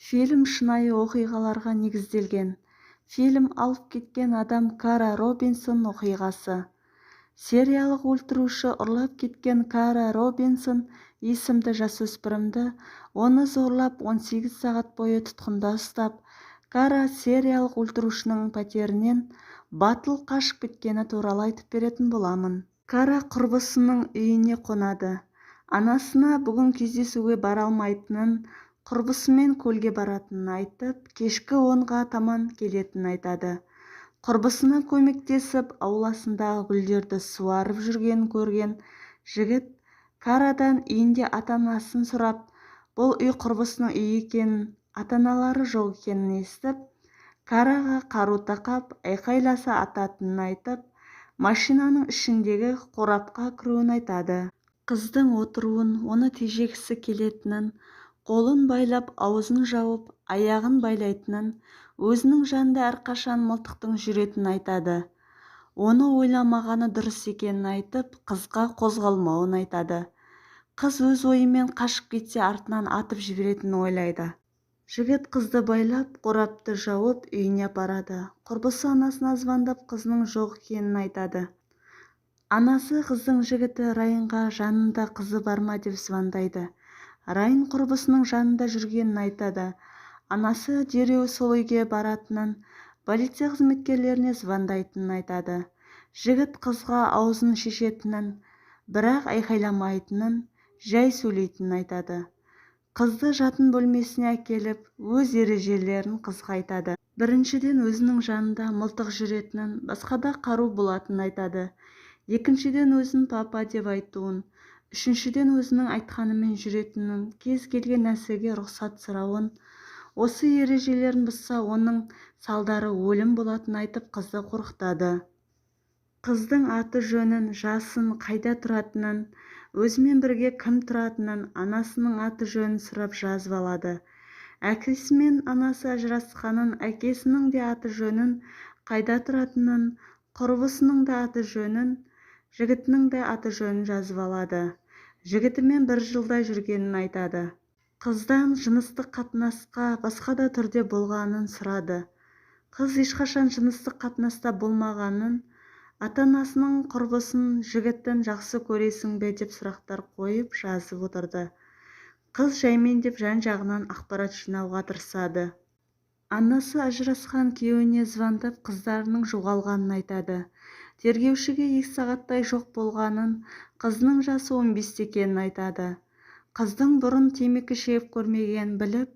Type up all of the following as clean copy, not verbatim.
Фильм шынайы оқиғаларға негізделген. Фильм алып кеткен адам Кара Робинсон оқиғасы. Сериялық өлтіруші ұрлап кеткен Кара Робинсон есімді жасөспірімді оны зорлап 18 сағат бойы тұтқында ұстап, Кара сериялық өлтірушінің пәтерінен батыл қашып кеткені туралы айтып беретін боламын. Кара құрбысының үйіне қонады. Анасына бүгін кездесуге бара алмайтынын, құрбысымен көлге баратынын айтып, кешкі 10-ға таман келетінін айтады. Құрбысына көмектесіп, ауласындағы гүлдерді суарып жүргенін көрген жігіт Карадан үйінде ата-анасын сұрап, бұл үй құрбысының үйі екенін, ата-аналары жоқ екенін естіп, Караға қару тақап, айқайласа ататынын айтып, машинаның ішіндегі қорапқа кіруін айтады. Қыздың отыруын, оны тежегісі келетінін, қолын байлап, аузын жауып, аяғын байлайтынын, өзінің жанында әрқашан мылтықтың жүретінін айтады. Оны ойламағаны дұрыс екенін айтып, қызға қозғалмауын айтады. Қыз өз ойымен қашып кетсе артынан атып жіберетінін ойлайды. Жігіт қызды байлап, қорапты жауып, үйіне апарады. Құрбысы анасына звондап, қызының жоқ екенін айтады. Анасы қыздың жігіті Райынға жанында қызы бар ма деп звондайды. Райын құрбысының жанында жүргенін айтады. Анасы дереу сол үйге баратынын, полиция қызметкерлеріне звондайтынын айтады. Жігіт қызға аузын шешетінін, бірақ айқайламайтынын, жай сөйлейтінін айтады. Қызды жатын бөлмесіне әкеліп, өз ережелерін қызға айтады. Біріншіден, өзінің жанында мылтық жүретінін, басқада қару болатынын айтады. Екіншіден, өзін папа деп айтуын. Үшіншіден, өзінің айтқанымен жүретінін, кез келген нәрсеге рұқсат сұрауын. Осы ережелерін бұзса, оның салдары өлім болатынын айтып, қызды қорқытады. Қыздың аты жөнін, жасын, қайда тұратынын, өзімен бірге кім тұратынын, анасының аты жөнін сұрап жазып алады. Әкесі мен анасы ажырасқанын, әкесінің де аты жөнін, қайда тұратынын, құрбысының да аты жөнін, жігітінің де аты жөнін жазып алады. Жігітімен 1 жылда жүргенін айтады. Қыздан жыныстық қатынасқа басқа да түрде болғанын сұрады. Қыз ешқашан жыныстық қатынаста болмағанын, ата-анасының құрбысын, жігітін жақсы көресің бе деп сұрақтар қойып жазып отырды. Қыз жаймен деп жан-жағынан ақпарат жинауға тырысады. Анасы ажырасқан күйеуіне звондап қыздарының жоғалғанын айтады. Тергеушіге 2 сағаттай жоқ болғанын, қызының жасы 15 екенін айтады. Қыздың бұрын темекі шегіп көрмеген біліп,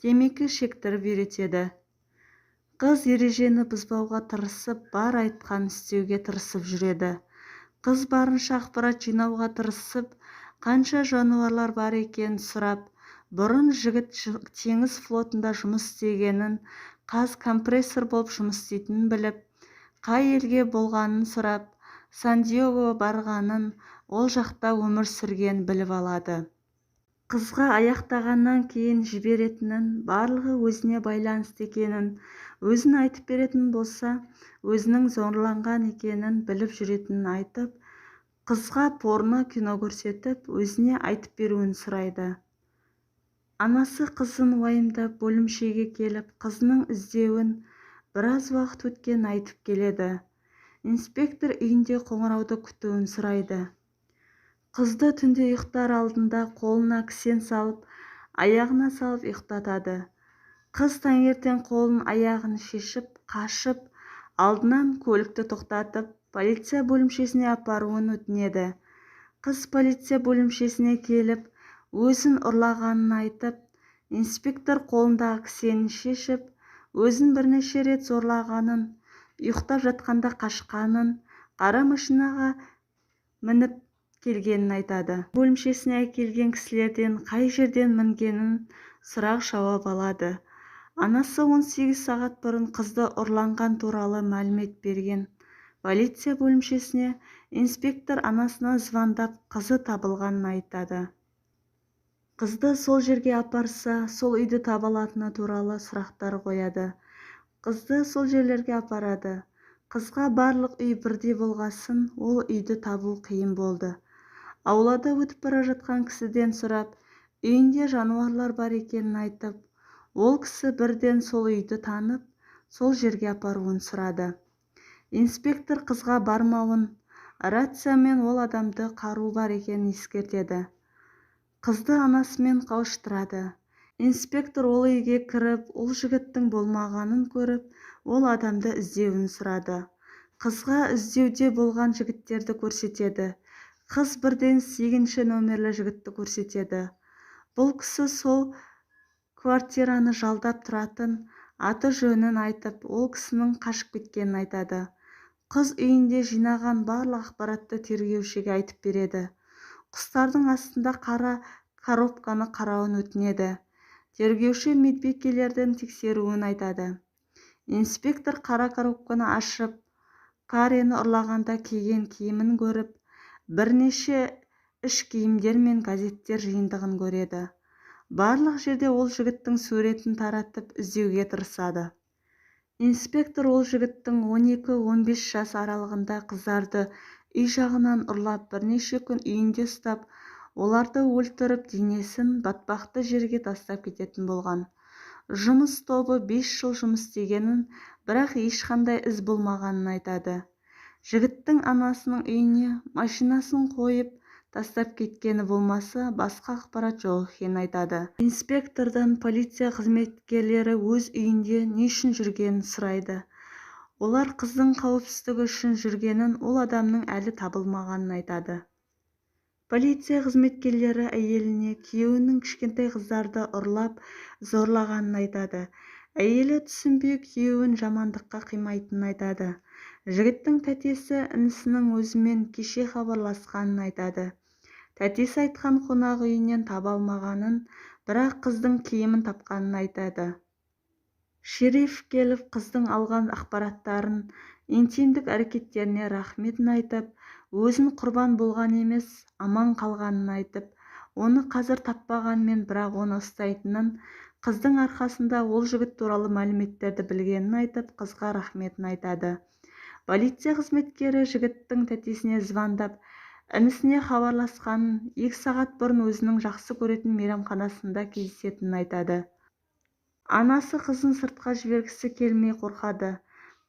темекі шектіріп үйретеді. Қыз ережені бұзбауға тырысып, бар айтқан істеуге тырысып жүреді. Қыз барынша ақпарат жинауға тырысып, қанша жануарлар бар екенін сұрап, бұрын жігіт теңіз флотында жұмыс істегенін, қаз компрессор болып жұмыс істейтінін біліп, қай елге болғанын сұрап, Сан-Диего барғанын, ол жақта өмір сүрген біліп алады. Қызға аяқтағаннан кейін жіберетінін, барлығы өзіне байланысты екенін, өзін айтып беретін болса, өзінің зорланған екенін біліп жүретінін айтып, қызға порно кино көрсетіп, өзіне айтып беруін сұрайды. Анасы қызын уайымдап бөлімшеге келіп, қызының іздеуін біраз уақыт өткенін айтып келеді. Инспектор үйінде қоңырауды күтуін сұрайды. Қызды түнде ұйықтар алдында қолына кісен салып, аяғына салып ұйықтатады. Қыз таңертең қолын аяғын шешіп, қашып, алдынан көлікті тоқтатып, полиция бөлімшесіне апаруын өтінеді. Қыз полиция бөлімшесіне келіп, өзін ұрлағанын айтып, инспектор қолындағы кісенін шешіп, өзін бірнеше рет зорлағанын, ұйықтап жатқанда қашқанын, қара машинаға мініп келгенін айтады. Бөлімшесіне әкелген кісілерден қай жерден мінгенін сұрақ жауап алады. Анасы 18 сағат бұрын қызды ұрланған туралы мәлімет берген. Полиция бөлімшесіне инспектор анасына звондап қызы табылғанын айтады. Қызды сол жерге апарса, сол үйді таба алатыны туралы сұрақтар қояды. Қызды сол жерлерге апарады. Қызға барлық үй бірдей болғасын, ол үйді табу қиын болды. Аулада өтіп бара жатқан кісіден сұрап, үйінде жануарлар бар екенін айтып, Ол кісі бірден сол үйді танып, сол жерге апаруын сұрады. Инспектор қызға бармауын, рациямен ол адамды қару бар екенін ескертеді. Қызды анасымен қауыштырады. Инспектор ол үйге кіріп, ол жігіттің болмағанын көріп, ол адамды іздеуін сұрады. Қызға іздеуде болған жігіттерді көрсетеді. Қыз бірден 8-ші нөмерлі жігітті көрсетеді. Бұл кісі сол квартираны жалдап тұратын, аты жөнін айтып, ол кісінің қашып кеткенін айтады. Қыз үйінде жинаған барлық ақпаратты тергеушіге айтып береді. Құстардың астында қара коробканы қарауын өтінеді. Тергеуші медбикелердің тексеруін айтады. Инспектор қара коробканы ашып, Карені ұрлағанда киген киімін көріп, бірнеше іш киімдер мен газеттер жиынтығын көреді. Барлық жерде ол жігіттің суретін таратып іздеуге тырысады. Инспектор ол жігіттің 12-15 жас аралығында қыздарды үй жағынан ұрлап, бірнеше күн үйінде ұстап, оларды өлтіріп, денесін батпақты жерге тастап кететін болған. Жұмыс тобы 5 жыл жұмыс істегенін, бірақ ешқандай із болмағанын айтады. Жігіттің анасының үйіне машинасын қойып тастап кеткені болмаса, басқа ақпарат жоқ екенін айтады. Инспектордан полиция қызметкерлері өз үйінде не үшін жүргенін сұрайды. Олар қыздың қауіпсіздігі үшін жүргенін, ол адамның әлі табылмағанын айтады. Полиция қызметкерлері әйеліне күйеуінің кішкентай қыздарды ұрлап, зорлағанын айтады. Әйелі түсінбей күйеуін жамандыққа қимайтынын айтады. Жігіттің тәтесі інісінің өзімен кеше хабарласқанын айтады. Тәтесі айтқан қонақ үйінен таба алмағанын, бірақ қыздың киімін тапқанын айтады. Шериф келіп қыздың алған ақпараттарын, интимдік әрекеттеріне рахметін айтып, өзін құрбан болған емес, аман қалғанын айтып, оны қазір таппағанмен, бірақ оны ұстайтынын, қыздың арқасында ол жігіт туралы мәліметтерді білгенін айтып, қызға рахметін айтады. Полиция қызметкері жігіттің тәтесіне звондап, інісіне хабарласқанын, 2 сағат бұрын өзінің жақсы көретін мейрамханасында кездесетінін айтады. Анасы қызын сыртқа жібергісі келмей қорқады.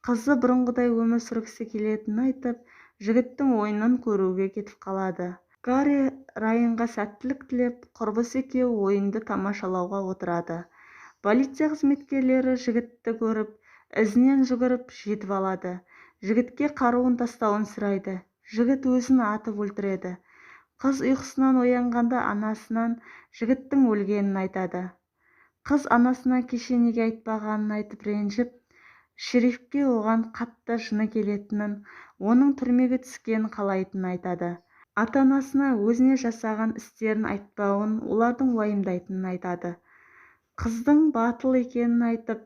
Қызы бұрынғыдай өмір сүргісі келетінін айтып, жігіттің ойынын көруге кетіп қалады. Кари Райанға сәттілік тілеп, құрбысы екеуі ойынды тамашалауға отырады. Полиция қызметкерлері жігітті көріп, ізінен жүгіріп жетіп алады. Жігітке қаруын тастауын сұрайды. Жігіт өзін атып өлтіреді. Қыз ұйқысынан оянғанда анасынан жігіттің өлгенін айтады. Қыз анасына кеше неге айтпағанын айтып ренжіп, шерифке оған қатты жыны келетінін, оның түрмеге түскенін қалайтынын айтады. Ата-анасына өзіне жасаған істерін айтпауын, олардың уайымдайтынын айтады. Қыздың батыл екенін айтып,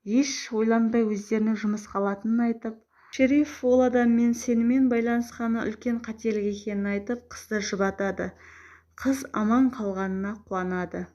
еш ойланбай өздеріне жұмысқа алатынын айтып, шериф ол адаммен сенімен байланысқаны үлкен қателік екенін айтып, қызды жұбатады. Қыз аман қалғанына қуанады.